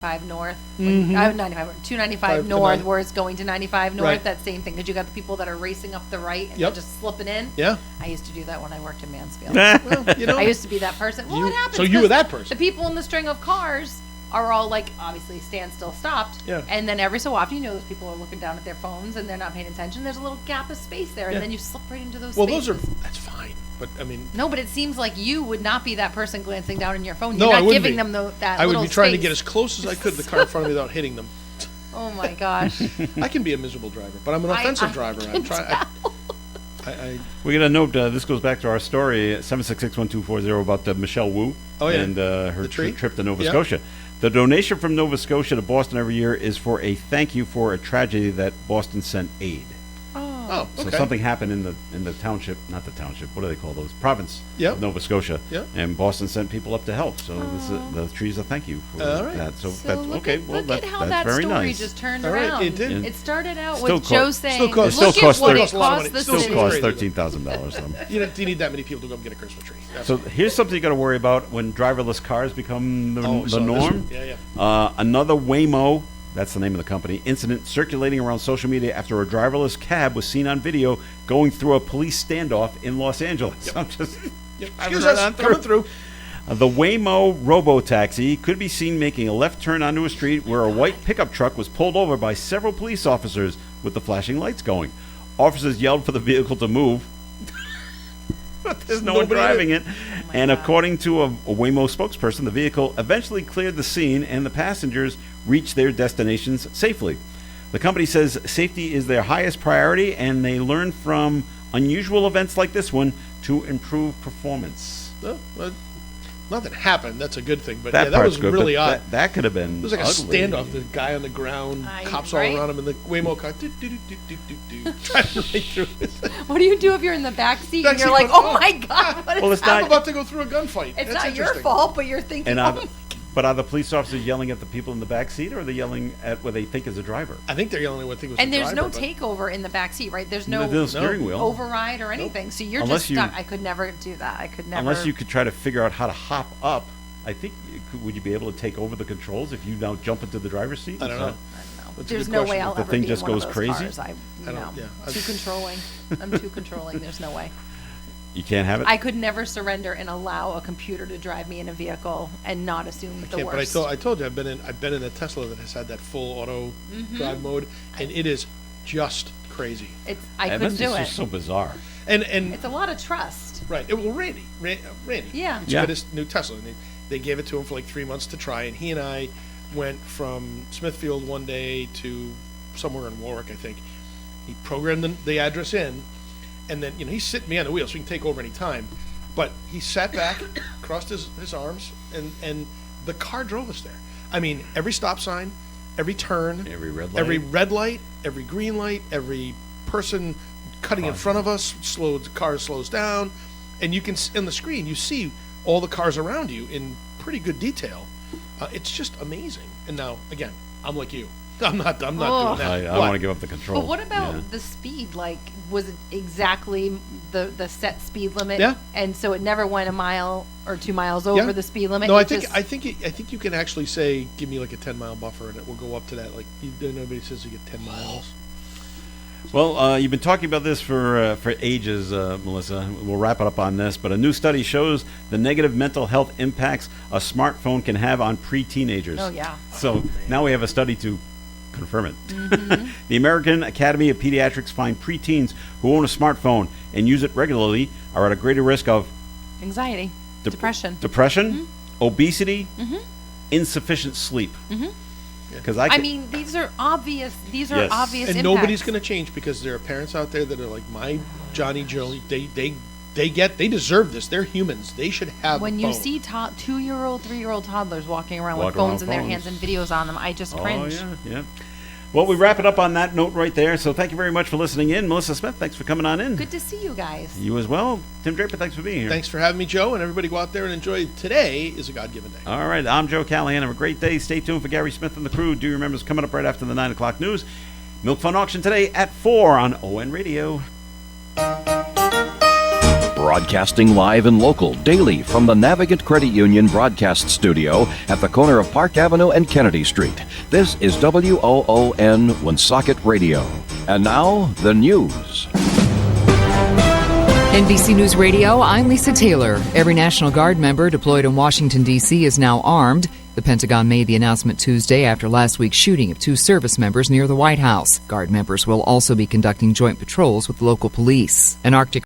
north, Mm-hmm. 295 north, where it's going to 95 north, Right. that same thing, because you got the people that are racing up the right and Yep. they're just slipping in. Yeah. I used to do that when I worked in Mansfield. Well, you know. I used to be that person. Well, what happens? So you were 'cause that person. The people in the string of cars are all like, obviously standstill stopped. Yeah. And then every so often, those people are looking down at their phones and they're not paying attention. There's a little gap of space there, Yeah. and then you slip right into those Well, spaces. that's fine. But I mean, No, but it seems like you would not be that person glancing down in your phone. No, You're I not wouldn't giving be. them that I would little be trying to space. get as close as I could to the car in front of me without hitting them. Oh my gosh. I can be a miserable driver, but I'm an offensive driver. I'm trying. We got a note. This goes back to our story 7661240 about Michelle Wu and her trip to Nova Scotia. The donation from Nova Scotia to Boston every year is for a thank you for a tragedy that Boston sent aid. Oh, okay. So something happened in the township, not the township. What do they call those? Province Yep. of Nova Scotia. Yep. And Boston sent people up to help. So the tree's a thank you for All right. that. So, So that's look okay. At, well, look at how that's that very story nice. just turned All right, around. it did. It started out Still with cost- Joe saying, still cost- look still cost at what it a lot of money. cost the Still Still city. cost crazy. $13,000. You don't need that many people to go and get a Christmas tree. That's So here's something you got to worry about when driverless cars become the so this norm. one- Yeah. Another Waymo, that's the name of the company, incident circulating around social media after a driverless cab was seen on video going through a police standoff in Los Angeles. I'm just Excuse us, coming through. The Waymo robo-taxi could be seen making a left turn onto a street where a white pickup truck was pulled over by several police officers with the flashing lights going. Officers yelled for the vehicle to move, but there's no one Nobody driving it. And God. according to a Waymo spokesperson, the vehicle eventually cleared the scene and the passengers reached their destinations safely. The company says safety is their highest priority, and they learn from unusual events like this one to improve performance. No, well, nothing happened. That's a good thing. But That yeah, that part's was good, really but odd. That could have been It was like a ugly. standoff. The guy on the ground, cops right? all around him in the Waymo car, trying to make through it. What do you do if you're in the back seat and Back you're seat like, goes, oh my God, what is Well, it's I'm not. about to go through a gunfight. It's That's not your interesting. fault, but you're thinking, And oh are my the, but are the police officers yelling at the people in the back seat, or are they yelling at what they think is a driver? I think they're yelling what they was And the there's driver, no but- takeover in the back seat, right? There's no the steering wheel. override or anything. So you're Unless just you- stuck. I could never do that. I could never. Unless you could try to figure out how to hop up. I think would you be able to take over the controls if you now jump into the driver's seat? I don't know. I don't know. That's a There's good no question. way I'll The ever thing be just in one goes of those crazy? cars. I don't- No. yeah. Too controlling. I'm too controlling. There's no way. You can't have it. I could never surrender and allow a computer to drive me in a vehicle and not assume the Yeah, worst. but I told you I've been in a Tesla that has had that full auto drive mode, and it is just crazy. I That couldn't must be do it. so bizarre. And It's a lot of trust. right, it well Randy, Yeah. He's Yeah. got his new Tesla, and they gave it to him for like 3 months to try, and he and I went from Smithfield one day to somewhere in Warwick, I think. He programmed the address in, and then he's sitting me on the wheel, so he can take over any time. But he sat back, crossed his arms, and the car drove us there. I mean, every stop sign, every turn, Every red light. every red light, every green light, every person cutting in front of us, the car slows down, and you can on the screen you see all the cars around you in pretty good detail. It's just amazing. And now again, I'm like you. I'm not doing Oh. that. I want to give up the control. But what about Yeah. the speed? Like, was it exactly the set speed limit? Yeah. And so it never went a mile or 2 miles over Yeah. the speed limit. No, It I think you can actually say, give me like a 10-mile buffer, and it will go up to that. Like nobody says you get 10 miles. Well, you've been talking about this for ages, Melissa. We'll wrap it up on this. But a new study shows the negative mental health impacts a smartphone can have on pre-teenagers. Oh yeah. So now we have a study to confirm it. Mm-hmm. The American Academy of Pediatrics find preteens who own a smartphone and use it regularly are at a greater risk of Anxiety, depression. depression, obesity, Mm-hmm. insufficient sleep. Mm-hmm. Because I mean, these are obvious. These are Yes. obvious And impacts. nobody's going to change, because there are parents out there that are like my Johnny Joe. They deserve this. They're humans. They should have. When a you phone. see 2-year-old, 3-year-old toddlers walking around with Walking around phones in their phones. hands and videos on them, I just cringe. Oh, yeah. Well, we wrap it up on that note right there. So thank you very much for listening in. Melissa Smith, thanks for coming on in. Good to see you guys. You as well. Tim Draper, thanks for being here. Thanks for having me, Joe, and everybody go out there and enjoy. Today is a God-given day. All right, I'm Joe Callahan. Have a great day. Stay tuned for Gary Smith and the crew. Do remember it's coming up right after the 9 o'clock news. Milk Fun Auction today at 4 on ON Radio. Broadcasting live and local daily from the Navigant Credit Union broadcast studio at the corner of Park Avenue and Kennedy Street. This is WOON Woonsocket Radio. And now, the news. NBC News Radio, I'm Lisa Taylor. Every National Guard member deployed in Washington, D.C. is now armed. The Pentagon made the announcement Tuesday after last week's shooting of 2 service members near the White House. Guard members will also be conducting joint patrols with local police. An Arctic